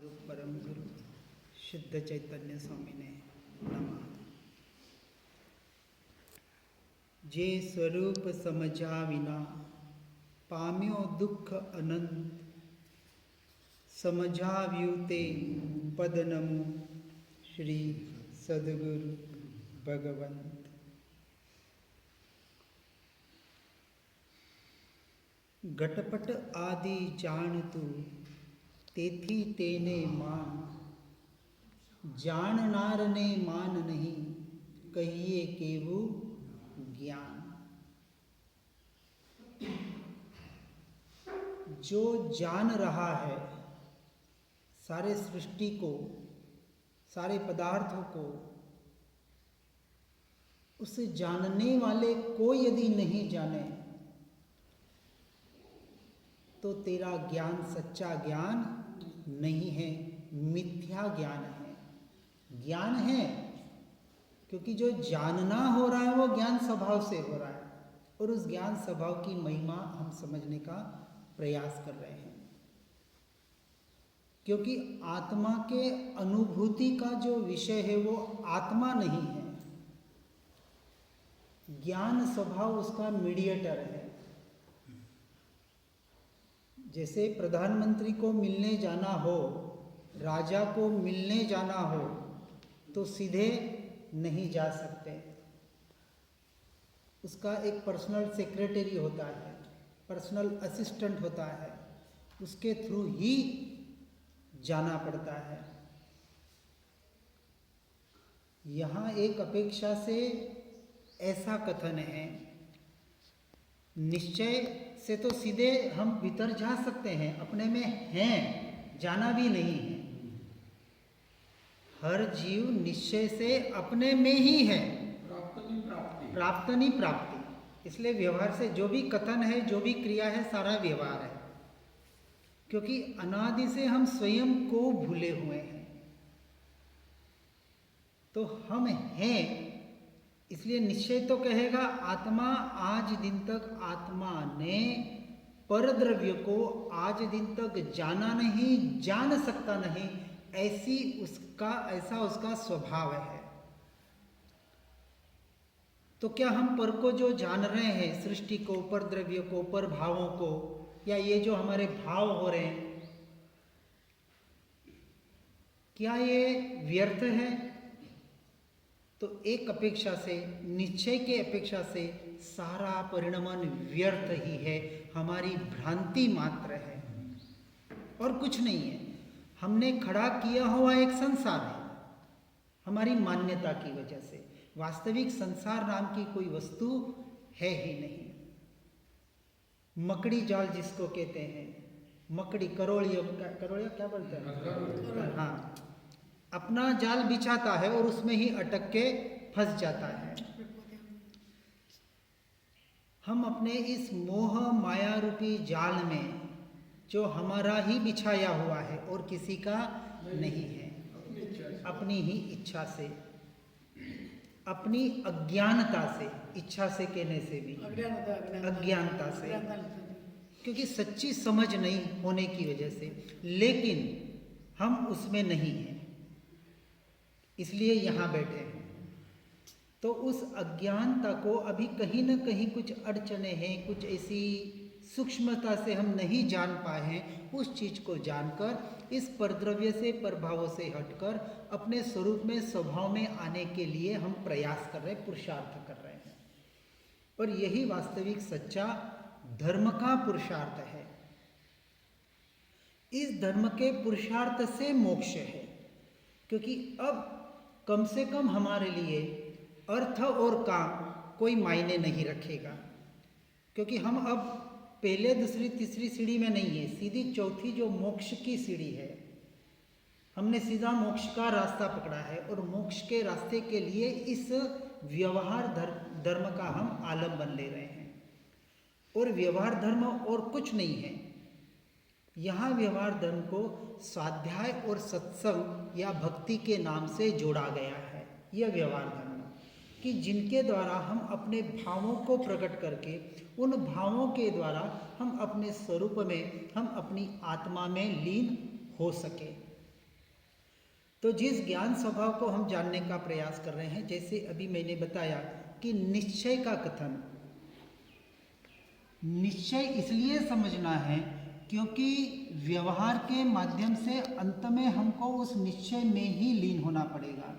परम गुरु शुद्ध चैतन्य स्वामी ने नमः। जे स्वरूप समझा विना पाम्यो दुख अनंत, समझा व्यूते पद नमो श्री सद्गुरु भगवंत। घटपट आदि जान तू तेथी तेने मान, जाननार ने मान नहीं कहिए केवु ज्ञान। जो जान रहा है सारे सृष्टि को, सारे पदार्थों को, उस जानने वाले को यदि नहीं जाने तो तेरा ज्ञान सच्चा ज्ञान नहीं है, मिथ्या ज्ञान है। ज्ञान है क्योंकि जो जानना हो रहा है वो ज्ञान स्वभाव से हो रहा है और उस ज्ञान स्वभाव की महिमा हम समझने का प्रयास कर रहे हैं। क्योंकि आत्मा के अनुभूति का जो विषय है वो आत्मा नहीं है, ज्ञान स्वभाव उसका मीडिएटर है। जैसे प्रधानमंत्री को मिलने जाना हो, राजा को मिलने जाना हो तो सीधे नहीं जा सकते, उसका एक पर्सनल सेक्रेटरी होता है, पर्सनल असिस्टेंट होता है, उसके थ्रू ही जाना पड़ता है। यहाँ एक अपेक्षा से ऐसा कथन है, निश्चय से तो सीधे हम भीतर जा सकते हैं, अपने में हैं, जाना भी नहीं है। हर जीव निश्चय से अपने में ही है, प्राप्त नहीं प्राप्ति। इसलिए व्यवहार से जो भी कथन है, जो भी क्रिया है, सारा व्यवहार है। क्योंकि अनादि से हम स्वयं को भूले हुए हैं, तो हम हैं। इसलिए निश्चय तो कहेगा आत्मा आज दिन तक आत्मा ने पर द्रव्य को आज दिन तक जाना नहीं, जान सकता नहीं, ऐसा उसका स्वभाव है। तो क्या हम पर को जो जान रहे हैं, सृष्टि को, पर द्रव्य को, पर भावों को, या ये जो हमारे भाव हो रहे हैं, क्या ये व्यर्थ है? तो एक अपेक्षा से, निश्चय के अपेक्षा से सारा परिणमन व्यर्थ ही है, हमारी भ्रांति मात्र है और कुछ नहीं है। हमने खड़ा किया हुआ एक संसार है हमारी मान्यता की वजह से। वास्तविक संसार नाम की कोई वस्तु है ही नहीं। मकड़ी जाल जिसको कहते हैं, मकड़ी, करोड़िया क्या बोलते हैं, हाँ, अपना जाल बिछाता है और उसमें ही अटक के फंस जाता है। हम अपने इस मोह माया रूपी जाल में जो हमारा ही बिछाया हुआ है और किसी का नहीं है, अपनी ही इच्छा से, अपनी अज्ञानता से, इच्छा से कहने से भी अज्ञानता से, क्योंकि सच्ची समझ नहीं होने की वजह से, लेकिन हम उसमें नहीं हैं, इसलिए यहाँ बैठे हैं। तो उस अज्ञानता को अभी कहीं न कहीं कुछ अड़चने हैं, कुछ ऐसी सूक्ष्मता से हम नहीं जान पाए हैं। उस चीज को जानकर इस परद्रव्य से, प्रभावों से हटकर अपने स्वरूप में, स्वभाव में आने के लिए हम प्रयास कर रहे हैं, पुरुषार्थ कर रहे हैं। पर यही वास्तविक सच्चा धर्म का पुरुषार्थ है। इस धर्म के पुरुषार्थ से मोक्ष है, क्योंकि अब कम से कम हमारे लिए अर्थ और काम कोई मायने नहीं रखेगा, क्योंकि हम अब पहले, दूसरी, तीसरी सीढ़ी में नहीं है, सीधी चौथी जो मोक्ष की सीढ़ी है, हमने सीधा मोक्ष का रास्ता पकड़ा है और मोक्ष के रास्ते के लिए इस व्यवहार धर्म का हम आलम्बन ले रहे हैं। और व्यवहार धर्म और कुछ नहीं है। यहाँ व्यवहार धर्म को स्वाध्याय और सत्संग या भक्ति के नाम से जोड़ा गया है। यह व्यवहार धर्म कि जिनके द्वारा हम अपने भावों को प्रकट करके, उन भावों के द्वारा हम अपने स्वरूप में, हम अपनी आत्मा में लीन हो सके। तो जिस ज्ञान स्वभाव को हम जानने का प्रयास कर रहे हैं, जैसे अभी मैंने बताया कि निश्चय का कथन, निश्चय इसलिए समझना है क्योंकि व्यवहार के माध्यम से अंत में हमको उस निश्चय में ही लीन होना पड़ेगा।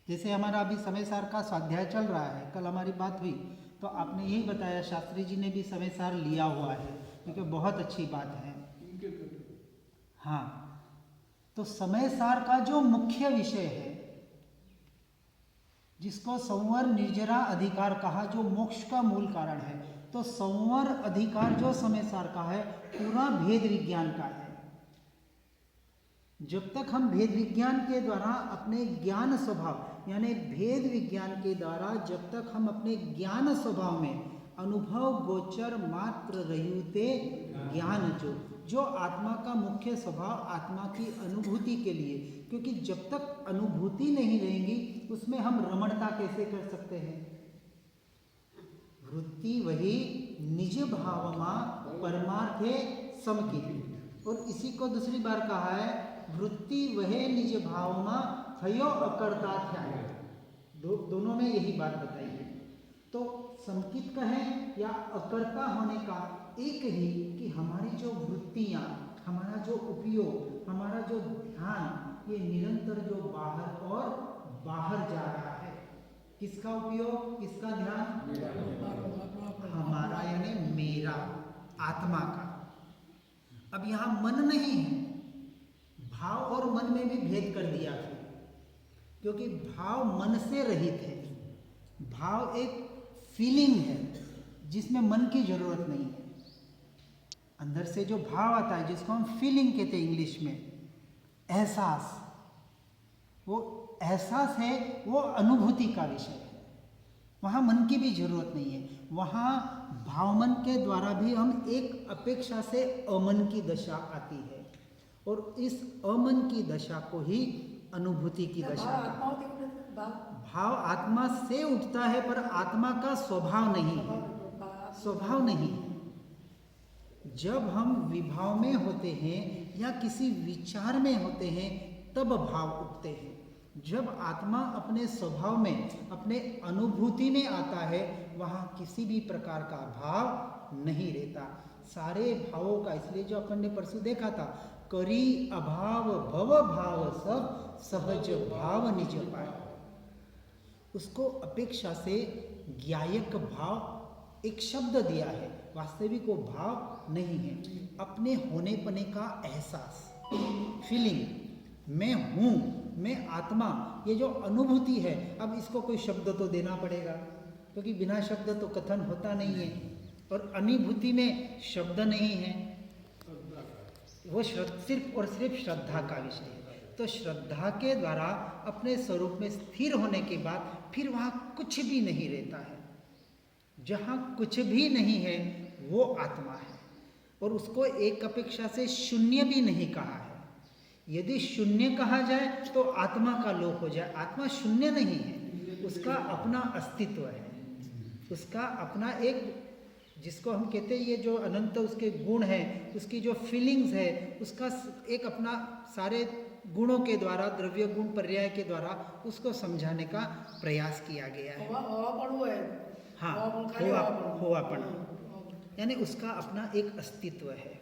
जैसे हमारा अभी समय सार का स्वाध्याय चल रहा है, कल हमारी बात हुई तो आपने यही बताया, शास्त्री जी ने भी समय सार लिया हुआ है, क्योंकि बहुत अच्छी बात है। हाँ, तो समय सार का जो मुख्य विषय है, जिसको संवर निर्जरा अधिकार कहा, जो मोक्ष का मूल कारण है, तो संवर अधिकार जो समय सार का है पूरा भेद विज्ञान का है। जब तक हम भेद विज्ञान के द्वारा अपने ज्ञान स्वभाव यानी भेद विज्ञान के द्वारा जब तक हम अपने ज्ञान स्वभाव में अनुभव गोचर मात्र रयुते ज्ञान जो आत्मा का मुख्य स्वभाव, आत्मा की अनुभूति के लिए, क्योंकि जब तक अनुभूति नहीं रहेगी उसमें हम रमणता कैसे कर सकते हैं। वृत्ति वही निज भावमा परमार्थे समकी, और इसी को दूसरी बार कहा है, वृत्ति वह निज भावमा थयो अकर्ता था। दोनों में यही बात बताई है। तो समकित कहें या अकर्ता होने का एक ही कि हमारी जो वृत्तियाँ, हमारा जो उपयोग, हमारा जो ध्यान, ये निरंतर जो बाहर और बाहर जा रहा है। किसका उपयोग, किसका ध्यान? हमारा यानी मेरा, आत्मा का। अब यहाँ मन नहीं है, भाव और मन में भी भेद कर दिया है, क्योंकि भाव मन से रहित है। भाव एक फीलिंग है जिसमें मन की जरूरत नहीं है। अंदर से जो भाव आता है जिसको हम फीलिंग कहते हैं इंग्लिश में, एहसास, वो एहसास है, वो अनुभूति का विषय है। वहाँ मन की भी जरूरत नहीं है। वहाँ भावमन के द्वारा भी हम एक अपेक्षा से अमन की दशा आती है, और इस अमन की दशा को ही अनुभूति की दशा का भाव आत्मा से उठता है, पर आत्मा का स्वभाव नहीं है, स्वभाव नहीं है। जब हम विभाव में होते हैं या किसी विचार में होते हैं तब भाव उठते हैं। जब आत्मा अपने स्वभाव में, अपने अनुभूति में आता है, वहाँ किसी भी प्रकार का भाव नहीं रहता। सारे भावों का, इसलिए जो अपन ने परसों देखा था, करी अभाव भव भाव सब सहज भाव निज पाए, उसको अपेक्षा से ज्ञायक भाव एक शब्द दिया है, वास्तविक वो भाव नहीं है। अपने होने पने का एहसास, फीलिंग, मैं हूँ, मैं आत्मा, ये जो अनुभूति है, अब इसको कोई शब्द तो देना पड़ेगा, क्योंकि बिना शब्द तो कथन होता नहीं है, और अनुभूति में शब्द नहीं है, वो सिर्फ और सिर्फ श्रद्धा का विषय है। तो श्रद्धा के द्वारा अपने स्वरूप में स्थिर होने के बाद फिर वहाँ कुछ भी नहीं रहता है। जहाँ कुछ भी नहीं है वो आत्मा है, और उसको एक अपेक्षा से शून्य भी नहीं कहा है। यदि शून्य कहा जाए तो आत्मा का लोप हो जाए। आत्मा शून्य नहीं है, उसका अपना अस्तित्व है, उसका अपना एक, जिसको हम कहते हैं ये जो अनंत उसके गुण हैं, उसकी जो फीलिंग्स है, उसका एक अपना सारे गुणों के द्वारा, द्रव्य गुण पर्याय के द्वारा उसको समझाने का प्रयास किया गया है। हाँ, होवापन, यानी उसका अपना एक अस्तित्व है।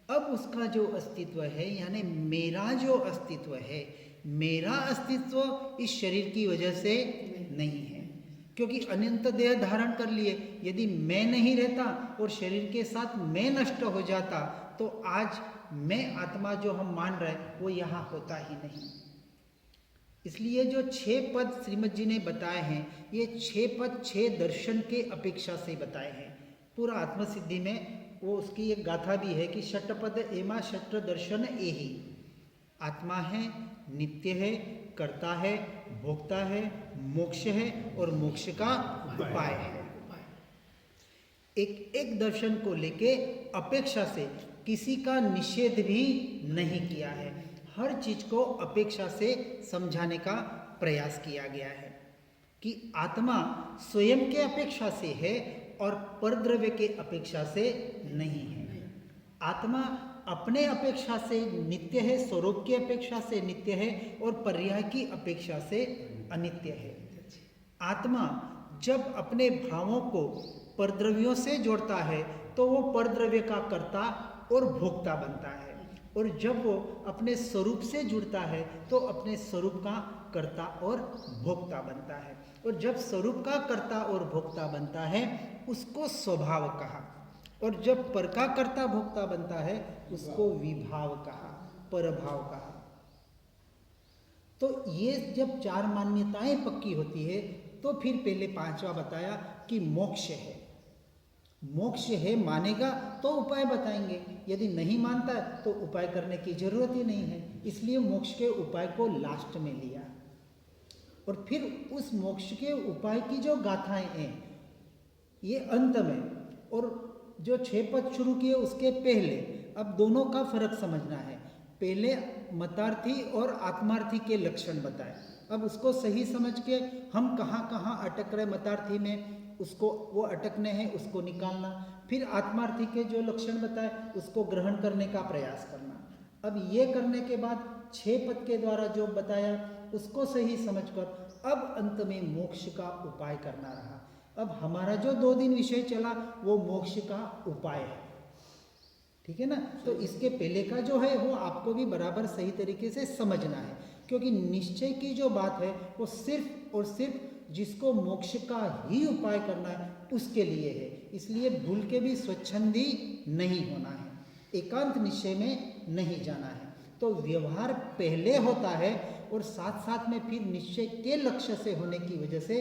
अब उसका जो अस्तित्व है, यानी मेरा जो अस्तित्व है, मेरा अस्तित्व इस शरीर की वजह से नहीं है, क्योंकि अनंत देह धारण कर लिए। यदि मैं नहीं रहता और शरीर के साथ मैं नष्ट हो जाता तो आज मैं आत्मा जो हम मान रहे वो यहाँ होता ही नहीं। इसलिए जो 6 पद श्रीमद जी ने बताए हैं, ये 6 पद 6 दर्शन के अपेक्षा से बताए हैं। पूरा आत्मसिद्धि में वो उसकी एक गाथा भी है कि षटपद एमा षट दर्शन एही, आत्मा है, नित्य है, करता है, भोगता है, मोक्ष है और मोक्ष का उपाय है। एक एक दर्शन को लेके अपेक्षा से किसी का निषेध भी नहीं किया है। हर चीज को अपेक्षा से समझाने का प्रयास किया गया है कि आत्मा स्वयं के अपेक्षा से है और परद्रव्य के अपेक्षा से नहीं है। आत्मा अपने अपेक्षा से नित्य है, स्वरूप की अपेक्षा से नित्य है और पर्याय की अपेक्षा से अनित्य है। आत्मा जब अपने भावों को परद्रव्यों से जोड़ता है तो वो परद्रव्य का कर्ता और भोक्ता बनता है, और जब वो अपने स्वरूप से जुड़ता है तो अपने स्वरूप का कर्ता और भोक्ता बनता है। और जब स्वरूप का कर्ता और भोक्ता बनता है उसको स्वभाव कहा, और जब पर का कर्ता भोक्ता बनता है उसको विभाव कहा, परभाव कहा। तो ये जब चार मान्यताएं पक्की होती है तो फिर पहले पांचवा बताया कि मोक्ष है। मोक्ष है मानेगा तो उपाय बताएंगे, यदि नहीं मानता है तो उपाय करने की जरूरत ही नहीं है, इसलिए मोक्ष के उपाय को लास्ट में लिया। और फिर उस मोक्ष के उपाय की जो गाथाएं हैं ये अंत में, और जो 6 पद शुरू किए उसके पहले अब दोनों का फर्क समझना है। पहले मतार्थी और आत्मार्थी के लक्षण बताए, अब उसको सही समझ के हम कहाँ कहाँ अटक रहे मतार्थी में, उसको वो अटकने हैं उसको निकालना। फिर आत्मार्थी के जो लक्षण बताए उसको ग्रहण करने का प्रयास करना। अब ये करने के बाद 6 पद के द्वारा जो बताया उसको सही समझकर अब अंत में मोक्ष का उपाय करना रहा। अब हमारा जो 2 दिन विषय चला वो मोक्ष का उपाय है, ठीक है ना। तो इसके पहले का जो है वो आपको भी बराबर सही तरीके से समझना है, क्योंकि निश्चय की जो बात है वो सिर्फ और सिर्फ जिसको मोक्ष का ही उपाय करना है उसके लिए है, इसलिए भूल के भी स्वच्छंदी नहीं होना है, एकांत निश्चय में नहीं जाना है। तो व्यवहार पहले होता है और साथ साथ में फिर निश्चय के लक्ष्य से होने की वजह से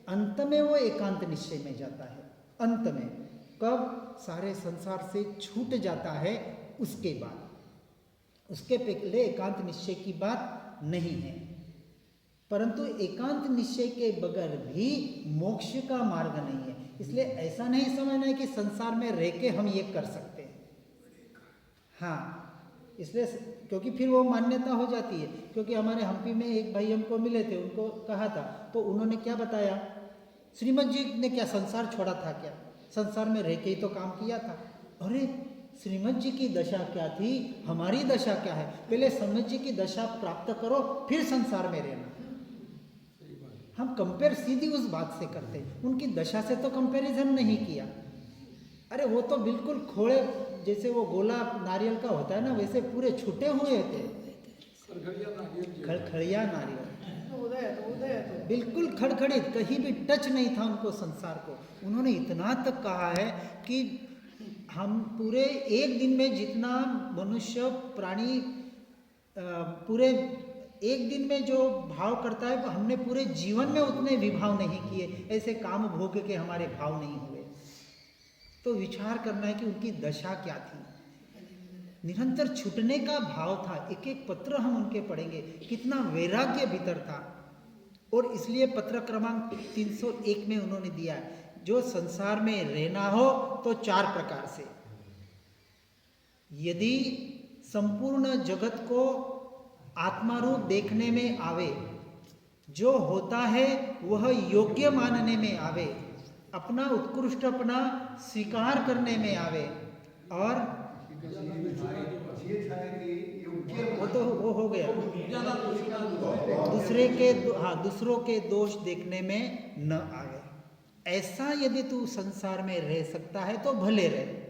अंत में वो एकांत निश्चय में जाता है। अंत में कब सारे संसार से छूट जाता है उसके बाद, उसके पहले एकांत निश्चय की बात नहीं है। परंतु एकांत निश्चय के बगैर भी मोक्ष का मार्ग नहीं है, इसलिए ऐसा नहीं समझना है कि संसार में रह के हम ये कर सकते हैं। हाँ, इसलिए क्योंकि फिर वो मान्यता हो जाती है। क्योंकि हमारे हम्पी में एक भाई हमको मिले थे, उनको कहा था तो उन्होंने क्या बताया, श्रीमद जी ने क्या संसार छोड़ा था क्या, संसार में रह के ही तो काम किया था। अरे श्रीमद जी की दशा क्या थी, हमारी दशा क्या है, पहले श्रीमद जी की दशा प्राप्त करो फिर संसार में रहना। हम कंपेयर सीधी उस बात से करते हैं, उनकी दशा से तो कंपैरिजन नहीं किया। अरे वो तो बिल्कुल खोए, जैसे वो गोला नारियल का होता है ना वैसे पूरे छूटे हुए थे, खड़खड़िया नारियल बिल्कुल खड़खड़ित, कहीं भी टच नहीं था उनको संसार को। उन्होंने इतना तक कहा है कि हम पूरे एक दिन में जितना मनुष्य प्राणी पूरे एक दिन में जो भाव करता है हमने पूरे जीवन में उतने विभाव नहीं किए, ऐसे काम भोग के हमारे भाव नहीं हुए। तो विचार करना है कि उनकी दशा क्या थी, निरंतर छूटने का भाव था। एक एक पत्र हम उनके पढ़ेंगे, कितना वैराग्य भीतर था। और इसलिए पत्र क्रमांक 301 में उन्होंने दिया है, जो संसार में रहना हो तो 4 प्रकार से। यदि संपूर्ण जगत को आत्मा रूप देखने में आवे, जो होता है वह योग्य मानने में आवे, अपना उत्कृष्ट अपना स्वीकार करने में आवे, और वो हो गया दूसरों के दोष देखने में न आवे। ऐसा यदि तू संसार में रह सकता है तो भले रहे,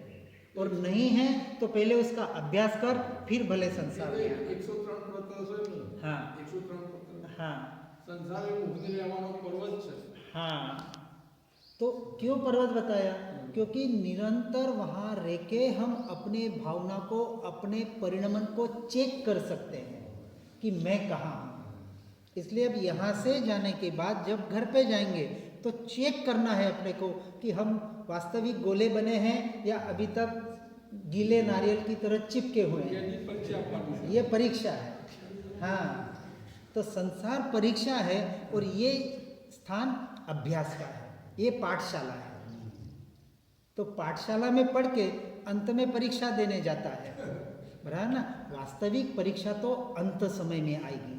और नहीं है तो पहले उसका अभ्यास कर फिर भले संसार में। 103 हाँ 103 हाँ संसार में मुक्ति लेવાનો पर्वत છે। हाँ, तो क्यों पर्वत बताया, क्योंकि निरंतर वहाँ रह के हम अपने भावना को, अपने परिणमन को चेक कर सकते हैं कि मैं कहाँ हूँ। इसलिए अब यहाँ से जाने के बाद जब घर पे जाएंगे तो चेक करना है अपने को कि हम वास्तविक गोले बने हैं या अभी तक गीले नारियल की तरह चिपके हुए हैं। ये परीक्षा है। हाँ, तो संसार परीक्षा है और ये स्थान अभ्यास का है, ये पाठशाला है। तो पाठशाला में पढ़ के अंत में परीक्षा देने जाता है, बराबर ना। वास्तविक परीक्षा तो अंत समय में आएगी,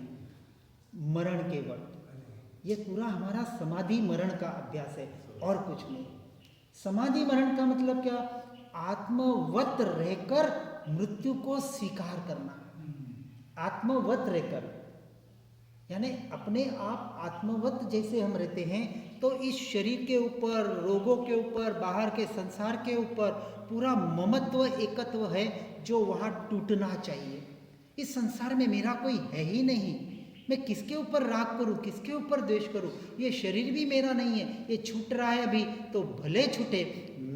मरण के वक्त। ये पूरा हमारा समाधि मरण का अभ्यास है और कुछ नहीं। समाधि मरण का मतलब क्या, आत्मवत रहकर मृत्यु को स्वीकार करना, आत्मवत रहकर, यानी अपने आप आत्मवत जैसे हम रहते हैं तो इस शरीर के ऊपर, रोगों के ऊपर, बाहर के संसार के ऊपर पूरा ममत्व एकत्व है जो वहाँ टूटना चाहिए। इस संसार में मेरा कोई है ही नहीं, मैं किसके ऊपर राग करूं, किसके ऊपर द्वेष करूं, ये शरीर भी मेरा नहीं है, ये छूट रहा है अभी तो भले छूटे,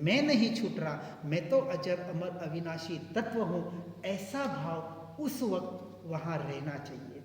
मैं नहीं छूट रहा, मैं तो अजर अमर अविनाशी तत्व हूँ, ऐसा भाव उस वक्त वहाँ रहना चाहिए।